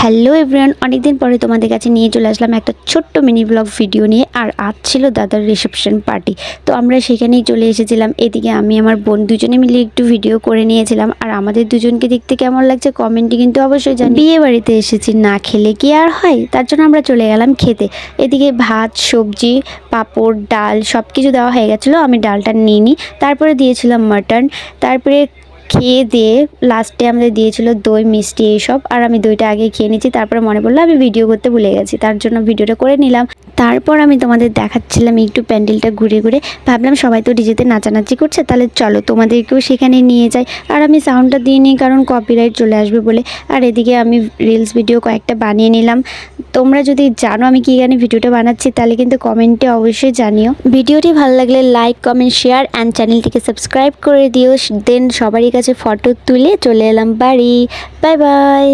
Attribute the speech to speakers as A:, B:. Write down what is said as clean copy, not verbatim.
A: Hello everyone, অনেকদিন পরে তোমাদের কাছে নিয়ে চলে আসলাম একটা ছোট্ট মিনি ব্লগ ভিডিও নিয়ে। আর আজ ছিল দাদার রিসেপশন পার্টি, তো আমরা সেখানেই চলে এসেছিলাম। এদিকে আমি আমার বোন দুজনে মিলে একটু ভিডিও করে নিয়েছিলাম। আর আমাদের দুজনকে দেখতে কেমন লাগছে কমেন্টে কিন্তু অবশ্যই জানি। বিয়ে বাড়িতে এসেছি, না খেলে কি আর হয়, তার জন্য আমরা চলে গেলাম খেতে। এদিকে ভাত, সবজি, পাঁপড়, ডাল সব কিছু দেওয়া হয়ে গেছিলো। আমি ডালটা নিয়ে নিই, তারপরে দিয়েছিলাম মাটন। তারপরে খেয়ে দিয়ে লাস্টে আমাদের দিয়েছিল দই, মিষ্টি এইসব। আর আমি দইটা আগে খেয়ে নিচ্ছি, তারপরে মনে পড়লো আমি ভিডিও করতে ভুলে গেছি, তার জন্য ভিডিওটা করে নিলাম। তারপর আমি তোমাদের দেখাচ্ছিলাম একটু প্যান্ডেলটা ঘুরে ঘুরে। ভাবলাম সবাই তো ডিজেতে নাচানাচি করছে, তাহলে চলো তোমাদেরকেও সেখানে নিয়ে যাই। আর আমি সাউন্ডটা দিয়ে নিই, কারণ কপিরাইট চলে আসবে বলে। আর এদিকে আমি রিলস ভিডিও কয়েকটা বানিয়ে নিলাম। তোমরা যদি জানো আমি কী গানে ভিডিওটা বানাচ্ছি, তাহলে কিন্তু কমেন্টে অবশ্যই জানিও। ভিডিওটি ভালো লাগলে লাইক, কমেন্ট, শেয়ার অ্যান্ড চ্যানেলটিকে সাবস্ক্রাইব করে দিও। দেন সবারই কাছে ফটো তুলে চলে এলাম বাড়ি। Bye bye.